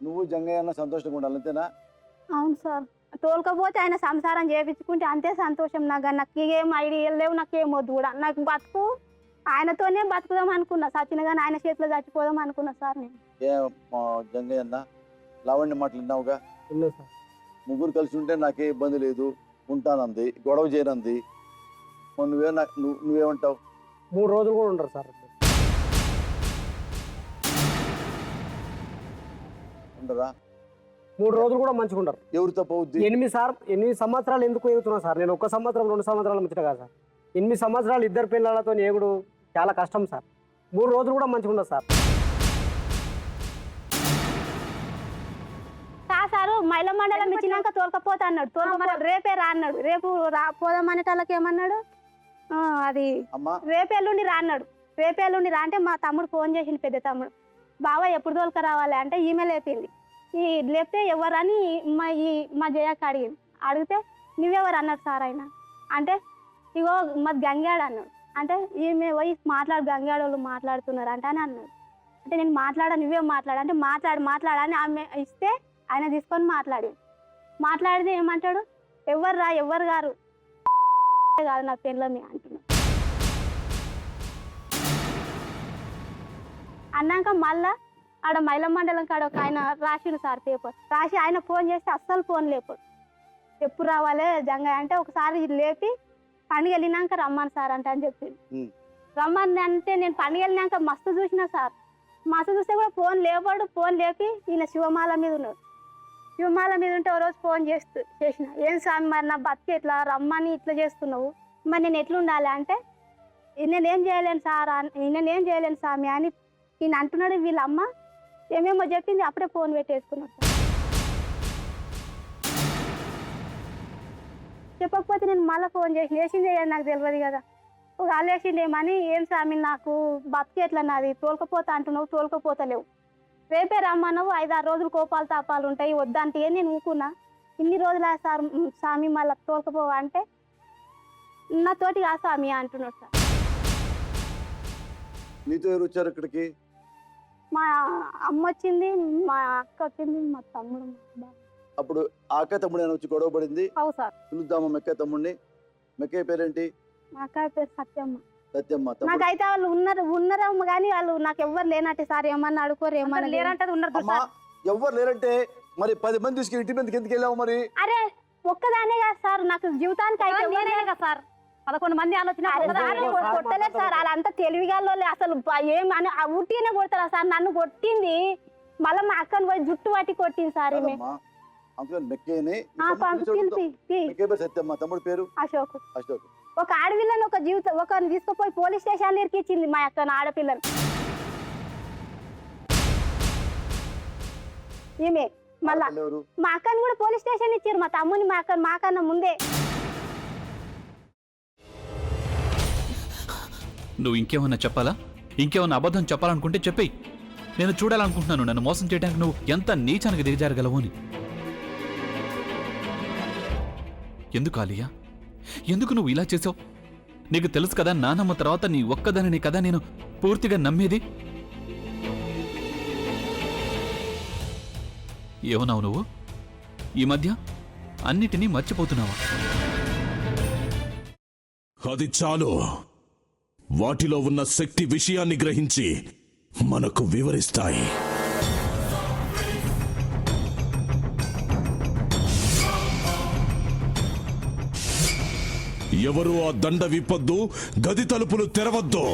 నువ్వు జంగయ్య అన్న సంతోషంగా ఉండాలి అంతేనా? అవును సార్. తోలుకపోతే ఆయన సంసారం చేపించుకుంటే అంతే సంతోషం. నాకు ఏం ఐడియాలు లేవు, నాకేం వద్దు కూడా. నాకు బతుకు ఆయనతోనే బతుకుదాం అనుకున్నా, సచిన కానీ ఆయన చేతిలో చచ్చిపోదాం అనుకున్నా సార్ నేను. జంగయ్య అన్న లావణ్య మాటలు విన్నావుగా? సార్. ముగ్గురు కలిసి ఉంటే నాకే ఇబ్బంది లేదు, ఉంటానంది, గొడవ చేయనంది. నువ్వేమంటావు? 3 రోజులు కూడా ఉండరు సార్. ఉండరా? 3 రోజులు కూడా మంచిగా ఉండరు. ఎవరు తప్పవుద్ది? 8 సంవత్సరాలు ఎందుకు ఎగుతున్నా సార్ నేను? 1 సంవత్సరం 2 సంవత్సరాలు ముచ్చట కాదు సార్. 8 సంవత్సరాలు 2 పిల్లలతో ఏగుడు చాలా కష్టం సార్. 3 రోజులు కూడా మంచిగా ఉండదు సార్. సారు మహిళా మండలం ఇచ్చినాక తోలకపోతా అన్నాడు. రేపే రా అన్నాడు. రేపు పోదాం అనేటోళ్ళకి ఏమన్నాడు, అది రేపేళ్ళుండి రా అన్నాడు. రేపేళ్ళుండి రా అంటే మా తమ్ముడు ఫోన్ చేసింది, పెద్ద తమ్ముడు. బాబా ఎప్పుడు తోలుక రావాలి అంటే ఈమె లేపింది. లేపితే ఎవరని మా జయక్క అడిగితే నువ్వెవరు అన్నాడు సార్ ఆయన. అంటే ఇగో మాది గంగాడు అన్నాడు. అంటే ఈమె పోయి గంగాడు వాళ్ళు మాట్లాడుతున్నారు అంటే అని అన్నాడు. అంటే నేను నువ్వే మాట్లాడంటే మాట్లాడని ఆమె ఇస్తే ఆయన తీసుకొని మాట్లాడితే ఏమంటాడు, ఎవరు గారు కాదు నా పెళ్ళని అంటున్నాడు. అన్నాక మళ్ళా ఆడ మహిళా మండలం కాడ ఒక ఆయన రాసిండు సార్ పేపర్ రాసి, ఆయన ఫోన్ చేస్తే అస్సలు ఫోన్ లేపాడు. ఎప్పుడు రావాలి జంగయ్య అంటే ఒకసారి లేపి పండుగ వెళ్ళినాక రమ్మని సార్ అంటే అని చెప్పింది. రమ్మని అంటే నేను పండుగ వెళ్ళినాక మస్తు చూసిన సార్. మస్తు చూస్తే కూడా ఫోన్ లేపాడు. ఫోన్ లేపి ఈయన శివమాల మీద ఉన్నాడు. శివమాల మీద ఉంటే ఓ రోజు ఫోన్ చేసిన, ఏం స్వామి మరి నా బతికి ఇట్లా రమ్మని ఇట్లా చేస్తున్నావు, మరి నేను ఎట్లా ఉండాలి అంటే నేనేం చేయలేను సార్, నేనేం చేయలేను స్వామి అని ఈయన అంటున్నాడు. వీళ్ళమ్మ ఏమేమో చెప్పింది, అప్పుడే ఫోన్ పెట్టేసుకున్నాడు సార్. చెప్పకపోతే నేను మళ్ళీ ఫోన్ చేసి లేచింది నాకు తెలియదు కదా, ఒక లేచిండేమని, ఏం స్వామి నాకు బతికి ఎట్లా నాది, తోలుకపోతా అంటున్నావు, తోలుకపోతలేవు, రేపే రమ్మన్నావు, 5-6 రోజులు కోపాలు తాపాలు ఉంటాయి వద్దంటే నేను ఊకున్నా. ఇన్ని రోజులు సార్ స్వామి మళ్ళీ తోలుకపోవా అంటే నాతోటి ఆ స్వామి అంటున్నాడు సార్. నీతో ఎవరు వచ్చారు ఇక్కడికి? మా అమ్మ వచ్చింది, మా అక్క వచ్చింది, మా తమ్ముడు. అప్పుడు ఆ అక్క తమ్ముడు అని వచ్చి గొడవ పడింది. అవు సార్. పిలుద్దామా మెక్కయ్య తమ్ముడిని? మెక్కయ్య పేరేంటి? మా అక్క పేరు సత్యమ్మ. సత్యమ్మ. నాకైతే వాళ్ళు ఉన్నారేమో కానీ వాళ్ళు నాకు ఎవ్వరు లేనట్టే సార్. ఏమన్నా అడుకోరు, ఏమన్నా లేరంటే ఉన్నారు. ఎవ్వరు లేరంటే మరి 10 మంది తీసుకుని ఇంటి మీదకి ఎందుకు వెళ్ళావు మరి? అరే ఒక్కదానే కదా సార్, నాకు జీవితానికి అయితే కదా సార్ 11 మంది ఆలోచన కొట్టలేదు సార్. వాళ్ళంతా తెలివిగా అసలు ఏమని ఉట్టినే కొడతారా సార్. నన్ను కొట్టింది, మళ్ళీ మా అక్కను పోయి జుట్టు పట్టి కొట్టింది సార్. సత్యమ్మ. తమ్ముడు పేరు అశోక్. అశోక్. ఒక ఆడపిల్లని ఒకరిని తీసుకుపోయి పోలీస్ స్టేషన్ ఇరికిచ్చింది మా అక్క ఆడపిల్లని. ఈమె మళ్ళా మా అక్కని కూడా పోలీస్ స్టేషన్ ఇచ్చారు, మా తమ్ముని మాకన్నా ముందే. నువ్వు ఇంకేమన్నా చెప్పాలా? ఇంకేమన్నా అబద్ధం చెప్పాలనుకుంటే చెప్పేయి. నేను చూడాలనుకుంటున్నాను నన్ను మోసం చేయడానికి నువ్వు ఎంత నీచానికి దిగజారగలవు అని. ఎందుకు ఆలియా, ఎందుకు నువ్వు ఇలా చేసావు? నీకు తెలుసు కదా నానమ్మ తర్వాత నీ ఒక్కదానిని కదా నేను పూర్తిగా నమ్మేది. ఏమన్నావు నువ్వు? ఈ మధ్య అన్నిటినీ మర్చిపోతున్నావా? అది చాలు. వాటిలో ఉన్న శక్తి విషయాన్ని గ్రహించి మనకు వివరిస్తాయి. ఎవరు ఆ దండ విప్పొద్దు, గది తలుపులు తెరవద్దు.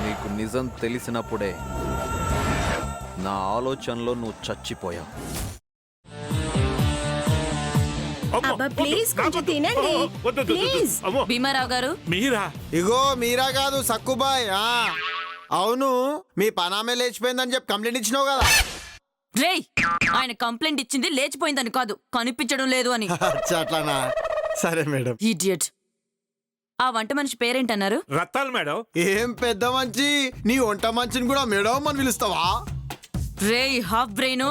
నీకు నిజం తెలిసినప్పుడే నా ఆలోచనలో నువ్వు చచ్చిపోయావు. అబ్బా ప్లీజ్ కొంచెం తినండి ప్లీజ్. భీమారావు గారు మీరా? ఇగో మీరా కాదు సక్కుబాయ్. అవును, మీ పనామే లేచిపోయిందని చెప్పి కంప్లైంట్ ఇచ్చినావు కదా. రేయ్, ఆయన కంప్లైంట్ ఇచ్చింది లేచిపోయిందని కాదు, కనిపించడం లేదు అని. అట్లానా? సరే మేడం. ఇడియట్. ఆ వంట మనిషి పేరేంటన్నారు? రత్తాలు మేడం. ఏం పెద్ద మంచి, నీ వంట మంచిని కూడా మేడం అని పిలుస్తావా? రేయ్ హాఫ్ బ్రెయిన్,